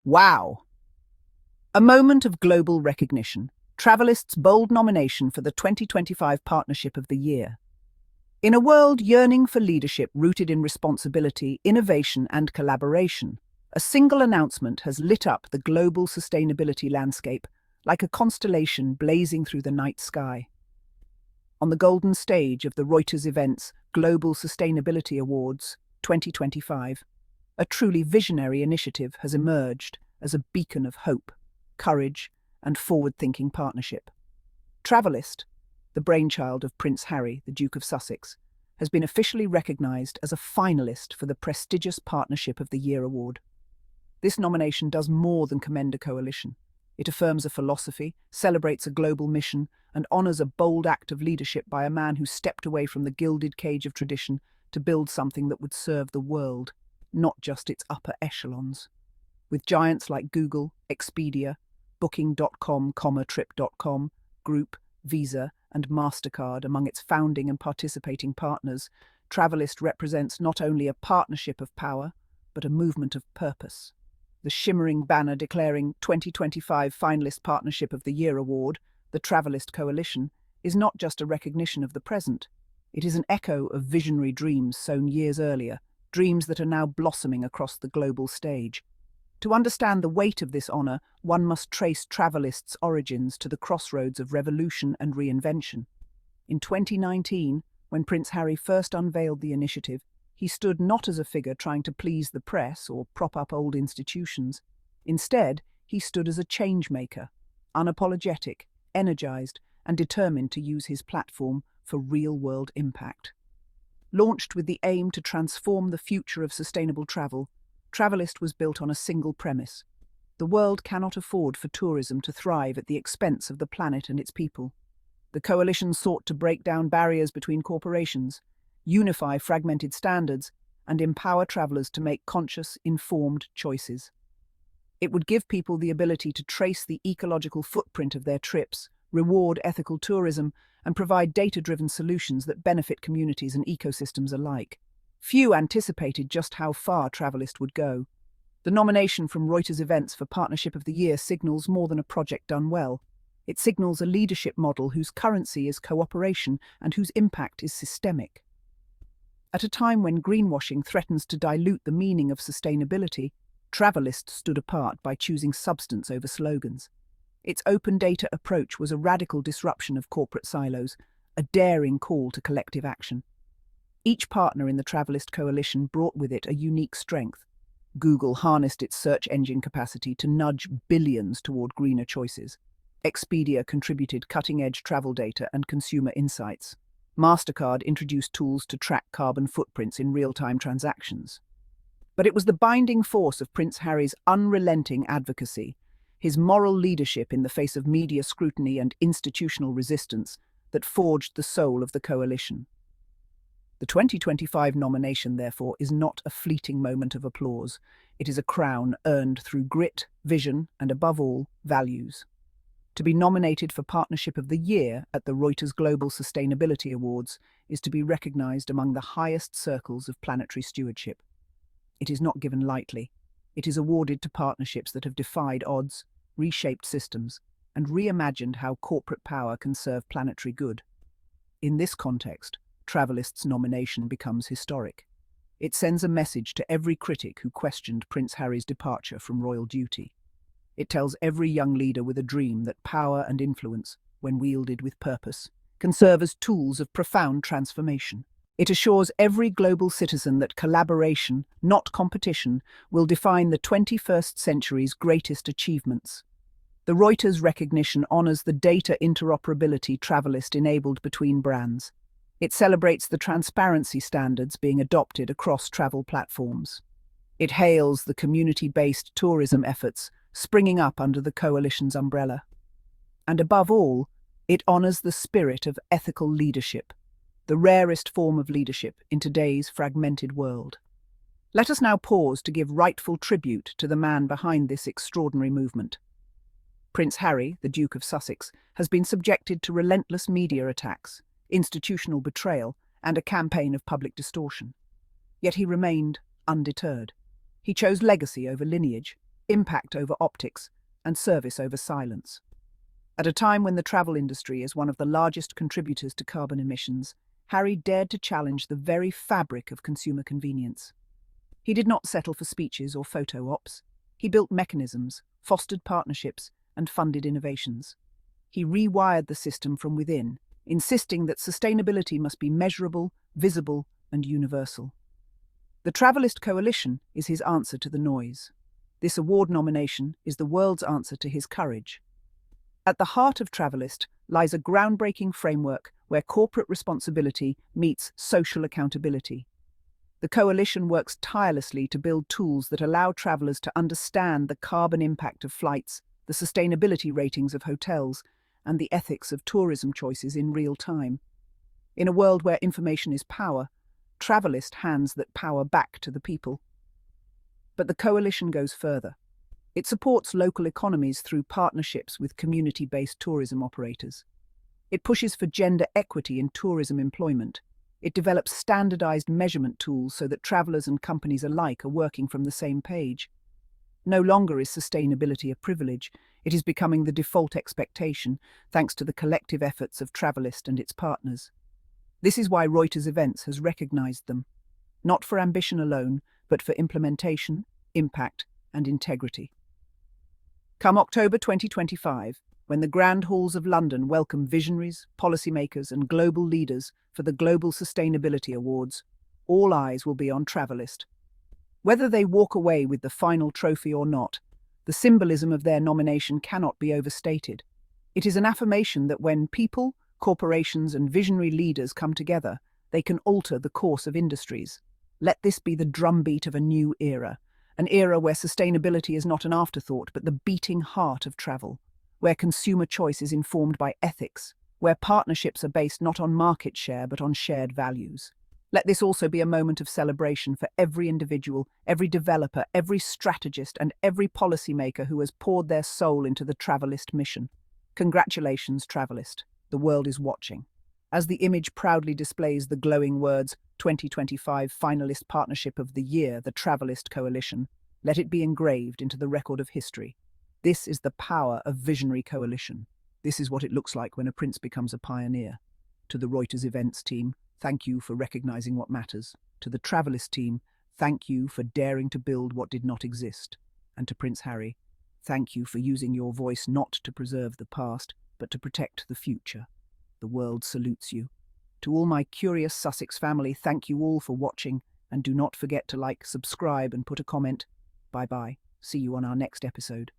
Wow! A moment of global recognition. Travalyst's bold nomination for the 2025 Partnership of the Year. In a world yearning for leadership rooted in responsibility, innovation, and collaboration, a single announcement has lit up the global sustainability landscape like a constellation blazing through the night sky. On the golden stage of the Reuters Events Global Sustainability Awards 2025, a truly visionary initiative has emerged as a beacon of hope, courage, and forward-thinking partnership. Travalyst, the brainchild of Prince Harry, the Duke of Sussex, has been officially recognised as a finalist for the prestigious Partnership of the Year award. This nomination does more than commend a coalition. It affirms a philosophy, celebrates a global mission, and honours a bold act of leadership by a man who stepped away from the gilded cage of tradition to build something that would serve the world, not just its upper echelons. With giants like Google, Expedia, Booking.com, Trip.com, Group, Visa, and Mastercard among its founding and participating partners, Travalyst represents not only a partnership of power, but a movement of purpose. The shimmering banner declaring 2025 Finalist Partnership of the Year Award, the Travalyst Coalition, is not just a recognition of the present. It is an echo of visionary dreams sown years earlier, dreams that are now blossoming across the global stage. To understand the weight of this honour, one must trace Travalyst's origins to the crossroads of revolution and reinvention. In 2019, when Prince Harry first unveiled the initiative, he stood not as a figure trying to please the press or prop up old institutions. Instead, he stood as a change-maker, unapologetic, energised, and determined to use his platform for real-world impact. Launched with the aim to transform the future of sustainable travel, Travalyst was built on a single premise. The world cannot afford for tourism to thrive at the expense of the planet and its people. The coalition sought to break down barriers between corporations, unify fragmented standards, and empower travellers to make conscious, informed choices. It would give people the ability to trace the ecological footprint of their trips, reward ethical tourism, and provide data-driven solutions that benefit communities and ecosystems alike. Few anticipated just how far Travalyst would go. The nomination from Reuters Events for Partnership of the Year signals more than a project done well. It signals a leadership model whose currency is cooperation and whose impact is systemic. At a time when greenwashing threatens to dilute the meaning of sustainability, Travalyst stood apart by choosing substance over slogans. Its open data approach was a radical disruption of corporate silos, a daring call to collective action. Each partner in the Travalyst coalition brought with it a unique strength. Google harnessed its search engine capacity to nudge billions toward greener choices. Expedia contributed cutting-edge travel data and consumer insights. Mastercard introduced tools to track carbon footprints in real-time transactions. But it was the binding force of Prince Harry's unrelenting advocacy, his moral leadership in the face of media scrutiny and institutional resistance, that forged the soul of the coalition. The 2025 nomination, therefore, is not a fleeting moment of applause. It is a crown earned through grit, vision, and above all, values. To be nominated for Partnership of the Year at the Reuters Global Sustainability Awards is to be recognised among the highest circles of planetary stewardship. It is not given lightly. It is awarded to partnerships that have defied odds, reshaped systems, and reimagined how corporate power can serve planetary good. In this context, Travalyst's nomination becomes historic. It sends a message to every critic who questioned Prince Harry's departure from royal duty. It tells every young leader with a dream that power and influence, when wielded with purpose, can serve as tools of profound transformation. It assures every global citizen that collaboration, not competition, will define the 21st century's greatest achievements. The Reuters recognition honours the data interoperability Travalyst enabled between brands. It celebrates the transparency standards being adopted across travel platforms. It hails the community-based tourism efforts springing up under the coalition's umbrella. And above all, it honours the spirit of ethical leadership, the rarest form of leadership in today's fragmented world. Let us now pause to give rightful tribute to the man behind this extraordinary movement. Prince Harry, the Duke of Sussex, has been subjected to relentless media attacks, institutional betrayal, and a campaign of public distortion. Yet he remained undeterred. He chose legacy over lineage, impact over optics, and service over silence. At a time when the travel industry is one of the largest contributors to carbon emissions, Harry dared to challenge the very fabric of consumer convenience. He did not settle for speeches or photo ops. He built mechanisms, fostered partnerships, and funded innovations. He rewired the system from within, insisting that sustainability must be measurable, visible, and universal. The Travalyst Coalition is his answer to the noise. This award nomination is the world's answer to his courage. At the heart of Travalyst lies a groundbreaking framework where corporate responsibility meets social accountability. The coalition works tirelessly to build tools that allow travelers to understand the carbon impact of flights, the sustainability ratings of hotels, and the ethics of tourism choices in real time. In a world where information is power, Travalyst hands that power back to the people. But the coalition goes further. It supports local economies through partnerships with community-based tourism operators. It pushes for gender equity in tourism employment. It develops standardized measurement tools so that travelers and companies alike are working from the same page. No longer is sustainability a privilege. It is becoming the default expectation, thanks to the collective efforts of Travalyst and its partners. This is why Reuters Events has recognized them, not for ambition alone, but for implementation, impact, and integrity. Come October 2025, when the grand halls of London welcome visionaries, policymakers, and global leaders for the Global Sustainability Awards, all eyes will be on Travalyst. Whether they walk away with the final trophy or not, the symbolism of their nomination cannot be overstated. It is an affirmation that when people, corporations, and visionary leaders come together, they can alter the course of industries. Let this be the drumbeat of a new era, an era where sustainability is not an afterthought but the beating heart of travel, where consumer choice is informed by ethics, where partnerships are based not on market share but on shared values. Let this also be a moment of celebration for every individual, every developer, every strategist, and every policymaker who has poured their soul into the Travalyst mission. Congratulations, Travalyst. The world is watching. As the image proudly displays the glowing words, 2025 Finalist Partnership of the Year, the Travalyst Coalition, let it be engraved into the record of history. This is the power of visionary coalition. This is what it looks like when a prince becomes a pioneer. To the Reuters Events team, thank you for recognizing what matters. To the Travalyst team, thank you for daring to build what did not exist. And to Prince Harry, thank you for using your voice not to preserve the past, but to protect the future. The world salutes you. To all my curious Sussex family, thank you all for watching, and do not forget to like, subscribe, and put a comment. Bye-bye. See you on our next episode.